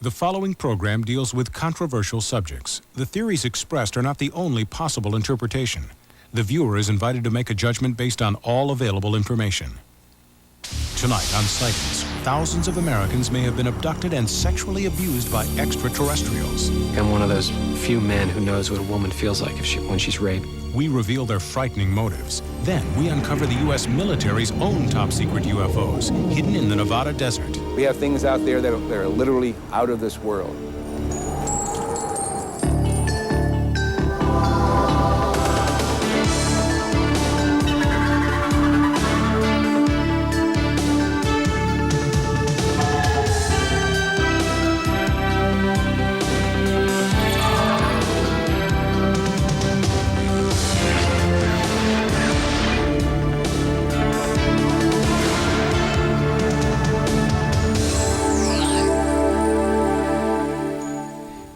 The following program deals with controversial subjects. The theories expressed are not the only possible interpretation. The viewer is invited to make a judgment based on all available information. Tonight on Sightings, thousands of Americans may have been abducted and sexually abused by extraterrestrials. I'm one of those few men who knows what a woman feels like when she's raped. We reveal their frightening motives. Then we uncover the U.S. military's own top-secret UFOs hidden in the Nevada desert. We have things out there that are literally out of this world.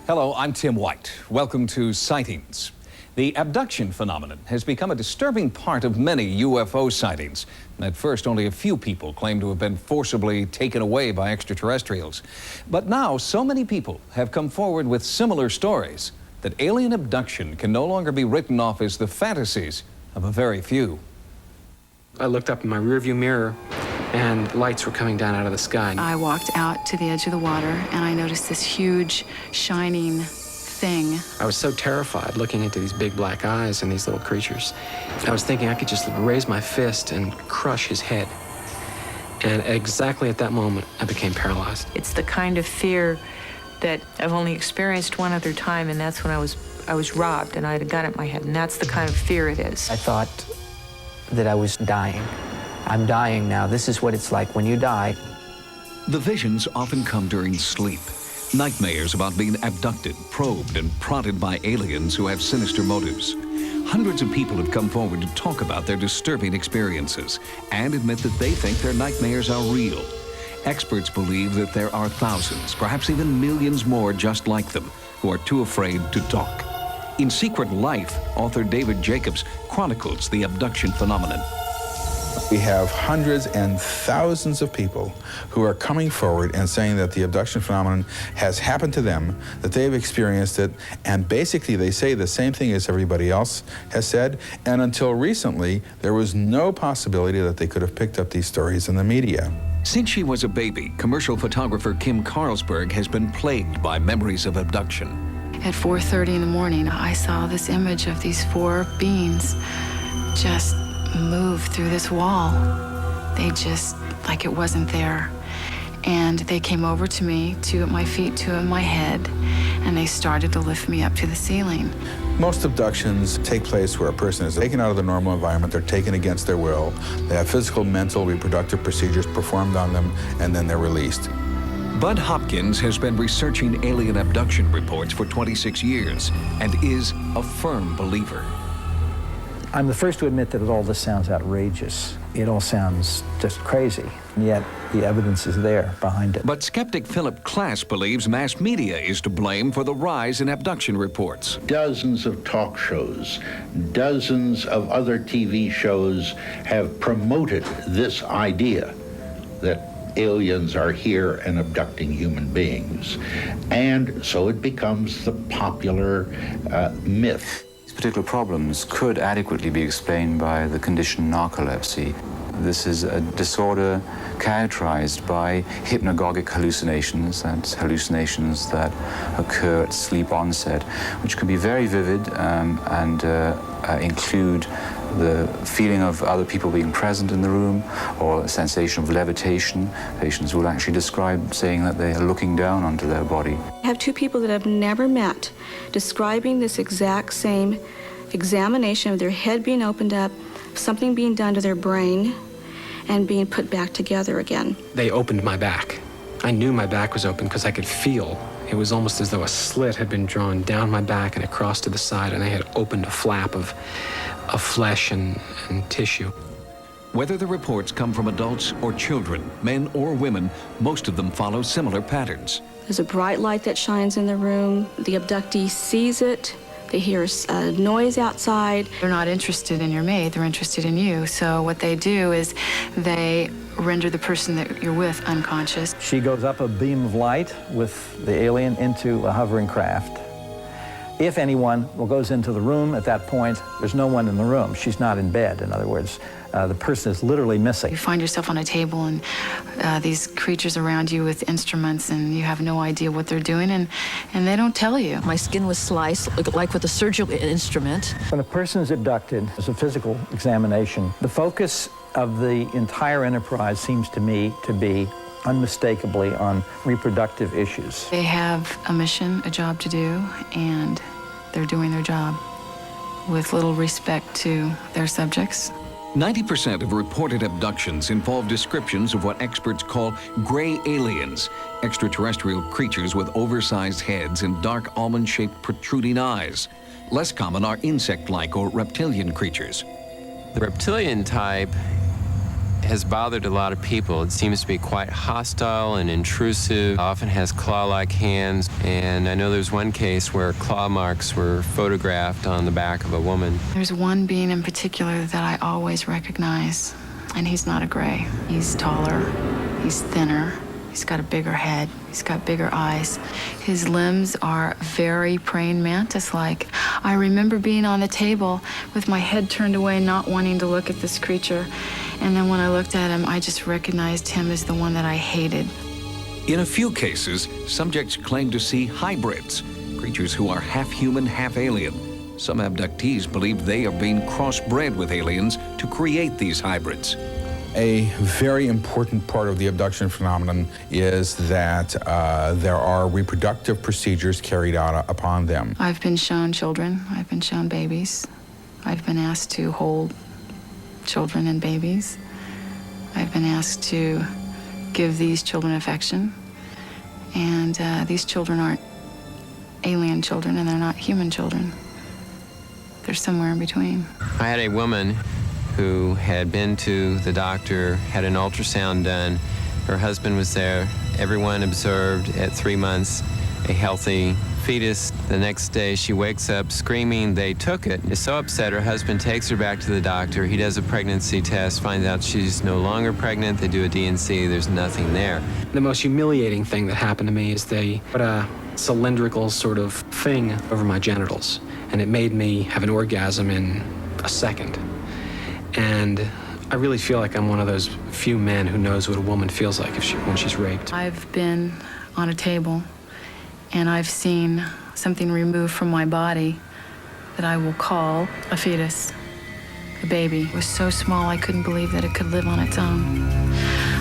Hello, I'm Tim White. Welcome to Sightings. The abduction phenomenon has become a disturbing part of many UFO sightings. At first, only a few people claimed to have been forcibly taken away by extraterrestrials. But now, so many people have come forward with similar stories that alien abduction can no longer be written off as the fantasies of a very few. I looked up in my rearview mirror and lights were coming down out of the sky. I walked out to the edge of the water and I noticed this huge, shining thing. I was so terrified looking into these big black eyes and these little creatures. I was thinking I could just raise my fist and crush his head. And exactly at that moment, I became paralyzed. It's the kind of fear that I've only experienced one other time, and that's when I was robbed and I had a gun at my head, and that's the kind of fear it is. I thought that I was dying. I'm dying now. This is what it's like when you die. The visions often come during sleep. Nightmares about being abducted, probed, and prodded by aliens who have sinister motives. Hundreds of people have come forward to talk about their disturbing experiences and admit that they think their nightmares are real. Experts believe that there are thousands, perhaps even millions more just like them, who are too afraid to talk. In Secret Life, author David Jacobs chronicles the abduction phenomenon. We have hundreds and thousands of people who are coming forward and saying that the abduction phenomenon has happened to them, that they've experienced it, and basically they say the same thing as everybody else has said, and until recently, there was no possibility that they could have picked up these stories in the media. Since she was a baby, commercial photographer Kim Carlsberg has been plagued by memories of abduction. At 4:30 in the morning, I saw this image of these four beings just move through this wall. They just, like it wasn't there. And they came over to me, two at my feet, two at my head, and they started to lift me up to the ceiling. Most abductions take place where a person is taken out of the normal environment, they're taken against their will, they have physical, mental, reproductive procedures performed on them, and then they're released. Bud Hopkins has been researching alien abduction reports for 26 years and is a firm believer. I'm the first to admit that all this sounds outrageous. It all sounds just crazy, and yet the evidence is there behind it. But skeptic Philip Klass believes mass media is to blame for the rise in abduction reports. Dozens of talk shows, dozens of other TV shows have promoted this idea that aliens are here and abducting human beings. And so it becomes the popular myth. These particular problems could adequately be explained by the condition narcolepsy. This is a disorder characterized by hypnagogic hallucinations, that's hallucinations that occur at sleep onset, which can be very vivid and include the feeling of other people being present in the room or a sensation of levitation. Patients will actually describe saying that they are looking down onto their body. I have two people that I've never met describing this exact same examination of their head being opened up, something being done to their brain, and being put back together again. They opened my back. I knew my back was open because I could feel. It was almost as though a slit had been drawn down my back and across to the side, and they had opened a flap of flesh and tissue. Whether the reports come from adults or children, men or women, most of them follow similar patterns. There's a bright light that shines in the room. The abductee sees it. They hear a noise outside. They're not interested in your mate, they're interested in you. So what they do is they render the person that you're with unconscious. She goes up a beam of light with the alien into a hovering craft. If anyone goes into the room at that point, there's no one in the room. She's not in bed, in other words. The person is literally missing. You find yourself on a table and these creatures around you with instruments, and you have no idea what they're doing, and they don't tell you. My skin was sliced, like with a surgical instrument. When a person is abducted, there's a physical examination. The focus of the entire enterprise seems to me to be unmistakably on reproductive issues. They have a mission, a job to do, and they're doing their job with little respect to their subjects. 90% of reported abductions involve descriptions of what experts call gray aliens, extraterrestrial creatures with oversized heads and dark almond-shaped protruding eyes. Less common are insect-like or reptilian creatures. The reptilian type has bothered a lot of people. It seems to be quite hostile and intrusive, often has claw-like hands, and I know there's one case where claw marks were photographed on the back of a woman. There's one being in particular that I always recognize, and he's not a gray. He's taller, he's thinner, he's got a bigger head, he's got bigger eyes. His limbs are very praying mantis-like. I remember being on the table with my head turned away, not wanting to look at this creature. And then when I looked at him, I just recognized him as the one that I hated. In a few cases, subjects claim to see hybrids, creatures who are half human, half alien. Some abductees believe they are being crossbred with aliens to create these hybrids. A very important part of the abduction phenomenon is that there are reproductive procedures carried out upon them. I've been shown children, I've been shown babies. I've been asked to hold children and babies. I've been asked to give these children affection. And these children aren't alien children, and they're not human children. They're somewhere in between. I had a woman who had been to the doctor, had an ultrasound done. Her husband was there. Everyone observed at 3 months a healthy fetus. The next day she wakes up screaming they took it. Is so upset, her husband takes her back to the doctor. He does a pregnancy test, finds out she's no longer pregnant. They do a D&C, there's nothing there. The most humiliating thing that happened to me is they put a cylindrical sort of thing over my genitals, and it made me have an orgasm in a second. And I really feel like I'm one of those few men who knows what a woman feels like when she's raped. I've been on a table, and I've seen something removed from my body that I will call a fetus, a baby. It was so small I couldn't believe that it could live on its own.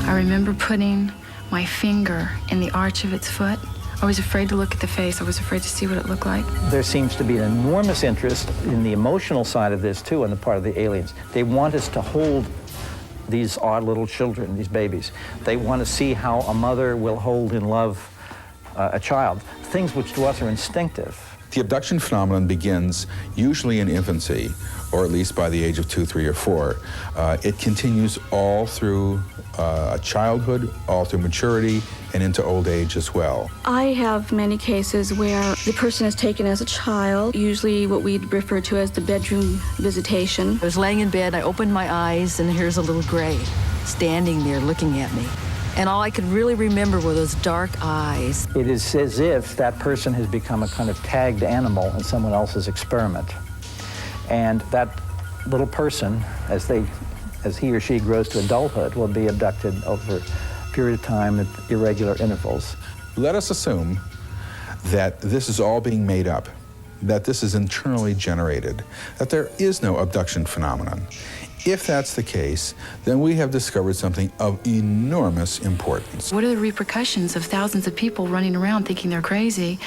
I remember putting my finger in the arch of its foot. I was afraid to look at the face. I was afraid to see what it looked like. There seems to be an enormous interest in the emotional side of this, too, on the part of the aliens. They want us to hold these odd little children, these babies. They want to see how a mother will hold in love a child, things which to us are instinctive. The abduction phenomenon begins usually in infancy, or at least by the age of 2, 3, or 4. It continues all through childhood, all through maturity, and into old age as well. I have many cases where the person is taken as a child, usually what we'd refer to as the bedroom visitation. I was laying in bed, I opened my eyes, and here's a little gray standing there looking at me. And all I could really remember were those dark eyes. It is as if that person has become a kind of tagged animal in someone else's experiment. And that little person, as he or she grows to adulthood, will be abducted over a period of time at irregular intervals. Let us assume that this is all being made up, that this is internally generated, that there is no abduction phenomenon. If that's the case, then we have discovered something of enormous importance. What are the repercussions of thousands of people running around thinking they're crazy,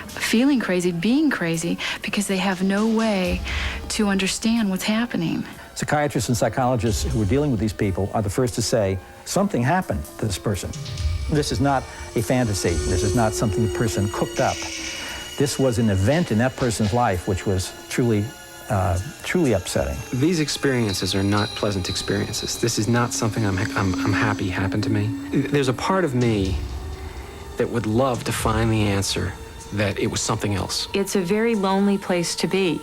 feeling crazy, being crazy, because they have no way to understand what's happening? Psychiatrists and psychologists who are dealing with these people are the first to say, something happened to this person. This is not a fantasy. This is not something the person cooked up. This was an event in that person's life which was truly upsetting. These experiences are not pleasant experiences. This is not something I'm happy happened to me. There's a part of me that would love to find the answer that it was something else. It's a very lonely place to be,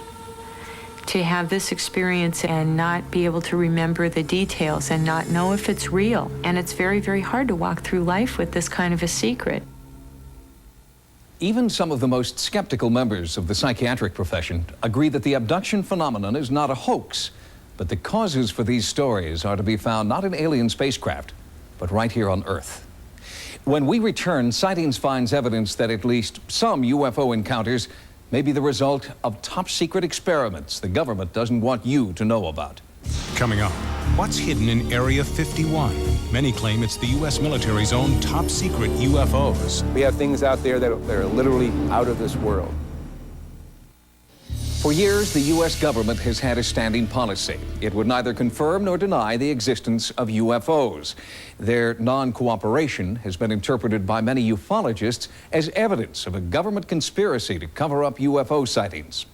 to have this experience and not be able to remember the details and not know if it's real. And it's very, very hard to walk through life with this kind of a secret. Even some of the most skeptical members of the psychiatric profession agree that the abduction phenomenon is not a hoax, but the causes for these stories are to be found not in alien spacecraft, but right here on Earth. When we return, Sightings finds evidence that at least some UFO encounters may be the result of top-secret experiments the government doesn't want you to know about. Coming up, what's hidden in Area 51? Many claim it's the U.S. military's own top-secret UFOs. We have things out there that are literally out of this world. For years, the U.S. government has had a standing policy. It would neither confirm nor deny the existence of UFOs. Their non-cooperation has been interpreted by many ufologists as evidence of a government conspiracy to cover up UFO sightings.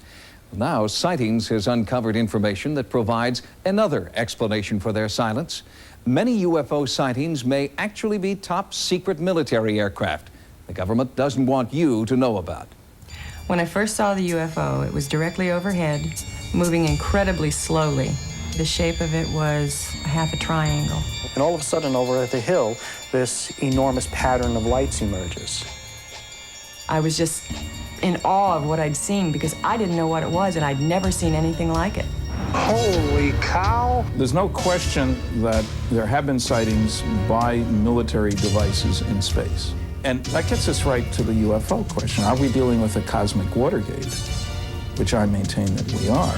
Now, Sightings has uncovered information that provides another explanation for their silence. Many UFO sightings may actually be top-secret military aircraft the government doesn't want you to know about. When I first saw the UFO, it was directly overhead, moving incredibly slowly. The shape of it was half a triangle. And all of a sudden, over at the hill, this enormous pattern of lights emerges. I was just in awe of what I'd seen because I didn't know what it was and I'd never seen anything like it. Holy cow! There's no question that there have been sightings by military devices in space. And that gets us right to the UFO question. Are we dealing with a cosmic Watergate? Which I maintain that we are.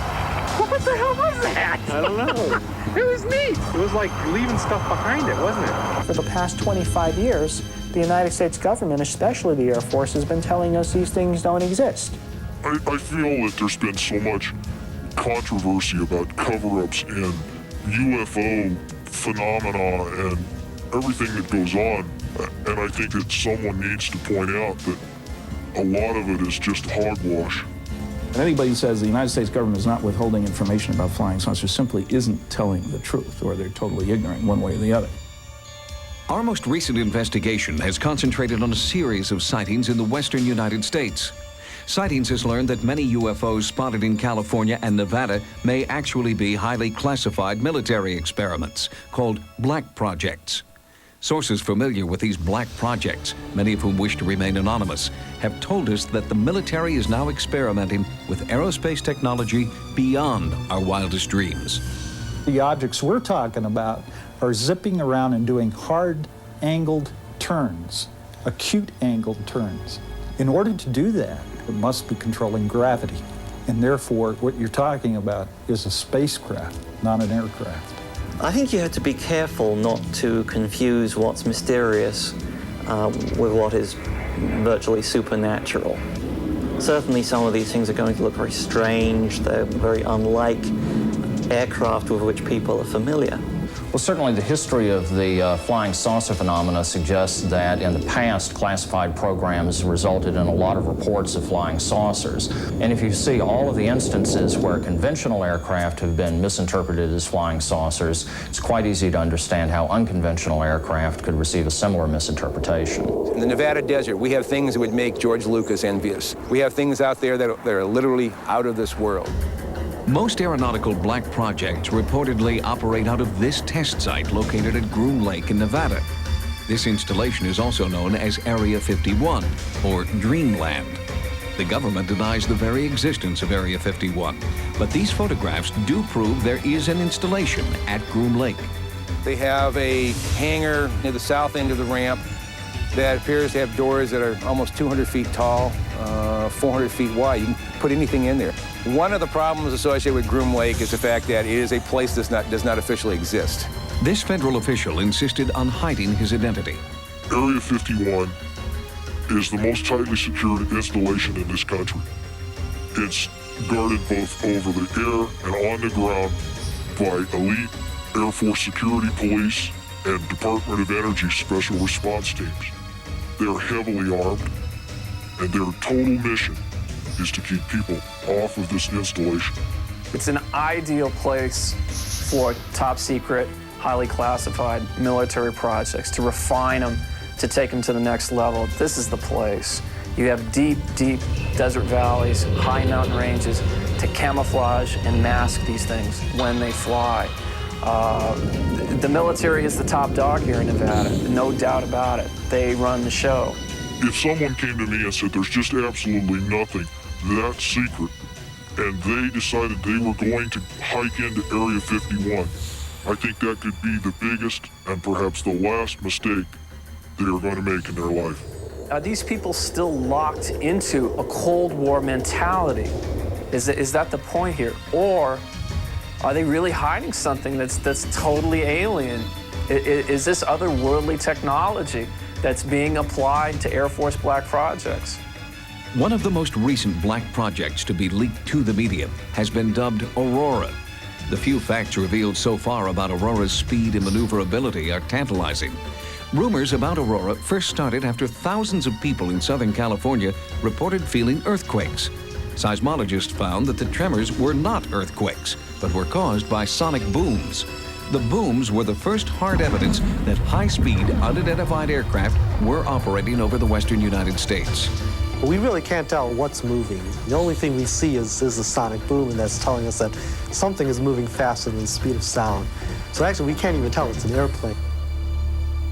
What the hell was that? I don't know. It was neat. It was like leaving stuff behind it, wasn't it? For the past 25 years, the United States government, especially the Air Force, has been telling us these things don't exist. I feel that there's been so much controversy about cover-ups and UFO phenomena and everything that goes on. And I think that someone needs to point out that a lot of it is just hogwash. And anybody who says the United States government is not withholding information about flying saucers simply isn't telling the truth, or they're totally ignorant one way or the other. Our most recent investigation has concentrated on a series of sightings in the western United States. Sightings has learned that many UFOs spotted in California and Nevada may actually be highly classified military experiments called black projects. Sources familiar with these black projects, many of whom wish to remain anonymous, have told us that the military is now experimenting with aerospace technology beyond our wildest dreams. The objects we're talking about are zipping around and doing hard angled turns, acute angled turns. In order to do that, it must be controlling gravity. And therefore, what you're talking about is a spacecraft, not an aircraft. I think you have to be careful not to confuse what's mysterious with what is virtually supernatural. Certainly some of these things are going to look very strange. They're very unlike aircraft with which people are familiar. Well, certainly the history of the flying saucer phenomena suggests that in the past, classified programs resulted in a lot of reports of flying saucers. And if you see all of the instances where conventional aircraft have been misinterpreted as flying saucers, it's quite easy to understand how unconventional aircraft could receive a similar misinterpretation. In the Nevada desert, we have things that would make George Lucas envious. We have things out there that are literally out of this world. Most aeronautical black projects reportedly operate out of this test site located at Groom Lake in Nevada. This installation is also known as Area 51, or Dreamland. The government denies the very existence of Area 51, but these photographs do prove there is an installation at Groom Lake. They have a hangar near the south end of the ramp that appears to have doors that are almost 200 feet tall, 400 feet wide. You can put anything in there. One of the problems associated with Groom Lake is the fact that it is a place that does not officially exist. This federal official insisted on hiding his identity. Area 51 is the most tightly secured installation in this country. It's guarded both over the air and on the ground by elite Air Force security police and Department of Energy special response teams. They're heavily armed, and their total mission is to keep people off of this installation. It's an ideal place for top secret, highly classified military projects, to refine them, to take them to the next level. This is the place. You have deep, deep desert valleys, high mountain ranges to camouflage and mask these things when they fly. The military is the top dog here in Nevada, no doubt about it. They run the show. If someone came to me and said there's just absolutely nothing that's secret, and they decided they were going to hike into Area 51, I think that could be the biggest and perhaps the last mistake they are going to make in their life. Are these people still locked into a Cold War mentality? Is that the point here? Or are they really hiding something that's totally alien? Is this otherworldly technology that's being applied to Air Force black projects? One of the most recent black projects to be leaked to the media has been dubbed Aurora. The few facts revealed so far about Aurora's speed and maneuverability are tantalizing. Rumors about Aurora first started after thousands of people in Southern California reported feeling earthquakes. Seismologists found that the tremors were not earthquakes, but were caused by sonic booms. The booms were the first hard evidence that high-speed, unidentified aircraft were operating over the western United States. We really can't tell what's moving. The only thing we see is the sonic boom, and that's telling us that something is moving faster than the speed of sound. So actually, we can't even tell it's an airplane.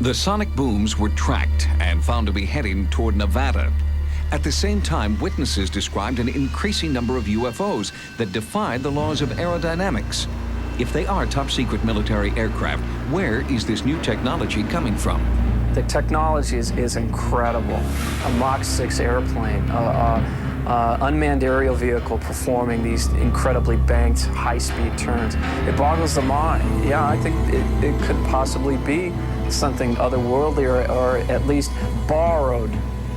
The sonic booms were tracked and found to be heading toward Nevada. At the same time, witnesses described an increasing number of UFOs that defied the laws of aerodynamics. If they are top-secret military aircraft, where is this new technology coming from? The technology is incredible. A Mach 6 airplane, unmanned aerial vehicle performing these incredibly banked high-speed turns. It boggles the mind. Yeah, I think it could possibly be something otherworldly or at least borrowed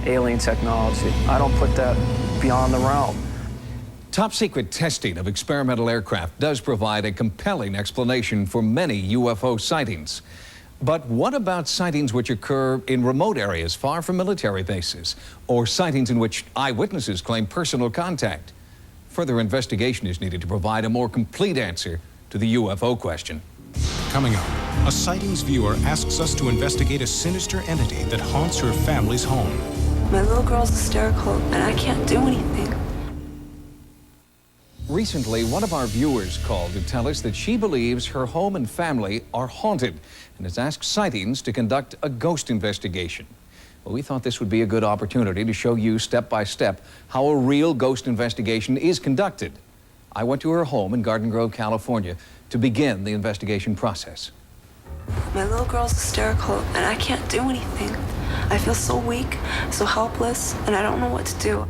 alien technology. I don't put that beyond the realm. Top-secret testing of experimental aircraft does provide a compelling explanation for many UFO sightings. But what about sightings which occur in remote areas far from military bases, or sightings in which eyewitnesses claim personal contact? Further investigation is needed to provide a more complete answer to the UFO question. Coming up, a Sightings viewer asks us to investigate a sinister entity that haunts her family's home. My little girl's hysterical, and I can't do anything. Recently, one of our viewers called to tell us that she believes her home and family are haunted and has asked Sightings to conduct a ghost investigation. Well, we thought this would be a good opportunity to show you step by step how a real ghost investigation is conducted. I went to her home in Garden Grove, California to begin the investigation process. My little girl's hysterical, and I can't do anything. I feel so weak, so helpless, and I don't know what to do.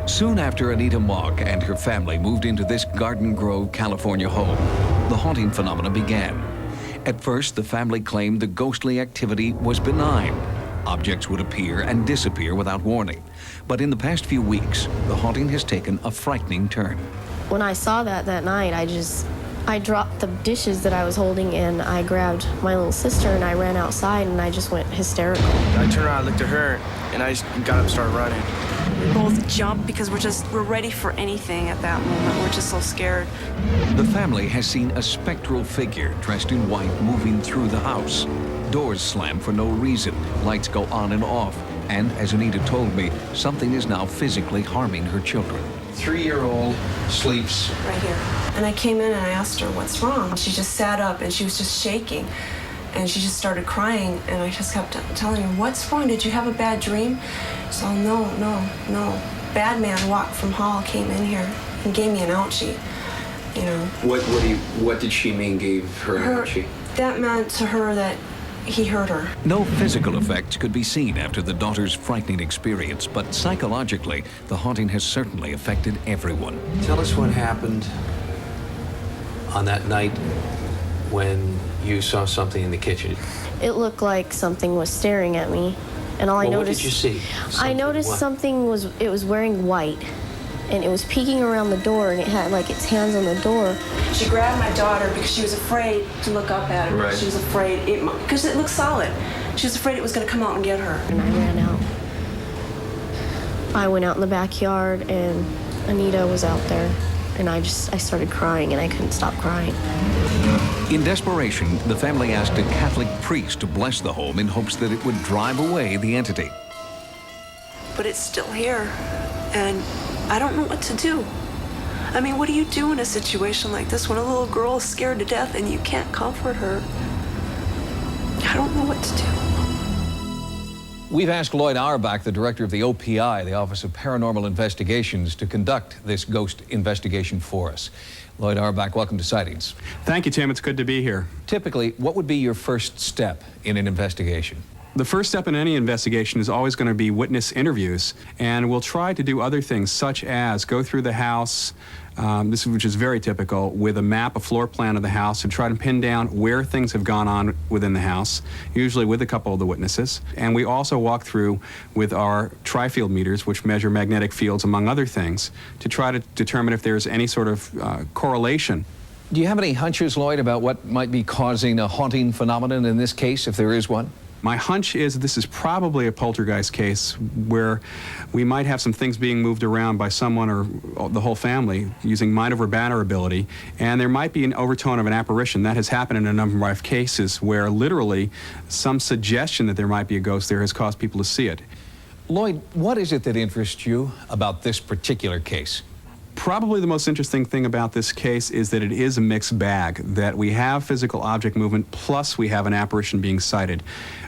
Soon after Anita Mogg and her family moved into this Garden Grove, California home, the haunting phenomena began. At first, the family claimed the ghostly activity was benign. Objects would appear and disappear without warning. But in the past few weeks, the haunting has taken a frightening turn. When I saw that night, I dropped the dishes that I was holding, and I grabbed my little sister and I ran outside, and I just went hysterical. I turned around, looked at her, and I just got up and started running. We both jumped because we're ready for anything at that moment. We're just so scared. The family has seen a spectral figure dressed in white moving through the house. Doors slam for no reason, lights go on and off, and as Anita told me, something is now physically harming her children. 3-year-old sleeps right here. And I came in and I asked her, what's wrong? She just sat up and she was just shaking. And she just started crying, and I just kept telling her, what's wrong? Did you have a bad dream? So no. Bad man walked from hall, came in here, and gave me an ouchie, you know. What did she mean gave her an ouchie? That meant to her that he hurt her. No physical effects could be seen after the daughter's frightening experience, but psychologically, the haunting has certainly affected everyone. Tell us what happened on that night when you saw something in the kitchen. It looked like something was staring at me, and I noticed. What did you see? I noticed something was wearing white, and it was peeking around the door, and it had like its hands on the door. She grabbed my daughter because she was afraid to look up at it. Right. She was afraid because it looked solid. She was afraid it was going to come out and get her. And I ran out. I went out in the backyard, and Anita was out there. And I started crying, and I couldn't stop crying. In desperation, the family asked a Catholic priest to bless the home in hopes that it would drive away the entity. but it's still here. And I don't know what to do. I mean, what do you do in a situation like this when a little girl is scared to death and you can't comfort her? I don't know what to do. We've asked Lloyd Auerbach, the director of the OPI, the Office of Paranormal Investigations, to conduct this ghost investigation for us. Lloyd Auerbach, welcome to Sightings. Thank you, Tim. It's good to be here. Typically, what would be your first step in an investigation? The first step in any investigation is always going to be witness interviews, and we'll try to do other things such as go through the house, which is very typical, with a map, a floor plan of the house, and try to pin down where things have gone on within the house, usually with a couple of the witnesses. And we also walk through with our tri-field meters, which measure magnetic fields, among other things, to try to determine if there's any sort of correlation. Do you have any hunches, Lloyd, about what might be causing a haunting phenomenon in this case, if there is one? My hunch is this is probably a poltergeist case where we might have some things being moved around by someone or the whole family using mind over matter ability, and there might be an overtone of an apparition. That has happened in a number of cases where literally some suggestion that there might be a ghost there has caused people to see it. Lloyd, what is it that interests you about this particular case? Probably the most interesting thing about this case is that it is a mixed bag, that we have physical object movement plus we have an apparition being sighted.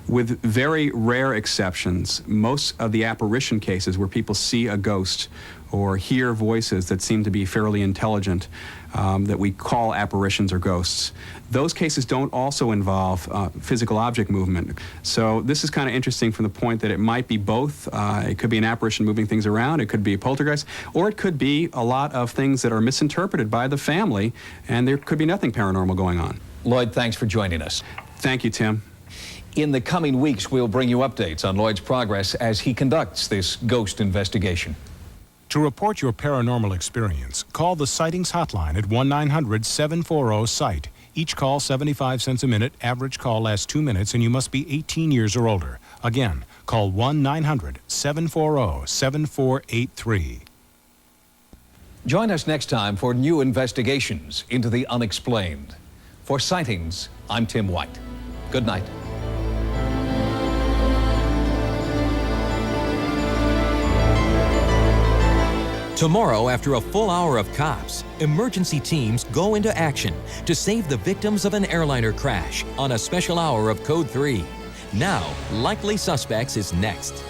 With very rare exceptions, most of the apparition cases where people see a ghost or hear voices that seem to be fairly intelligent, that we call apparitions or ghosts, those cases don't also involve physical object movement. So this is kind of interesting from the point that it might be both. It could be an apparition moving things around, it could be a poltergeist, or it could be a lot of things that are misinterpreted by the family, and there could be nothing paranormal going on. Lloyd, thanks for joining us. Thank you, Tim. In the coming weeks, we'll bring you updates on Lloyd's progress as he conducts this ghost investigation. To report your paranormal experience, call the Sightings hotline at 1-900-740-SIGHT. Each call 75 cents a minute. Average call lasts 2 minutes, and you must be 18 years or older. Again, call 1-900-740-7483. Join us next time for new investigations into the unexplained. For Sightings, I'm Tim White. Good night. Tomorrow, after a full hour of cops, emergency teams go into action to save the victims of an airliner crash on a special hour of Code 3. Now, Likely Suspects is next.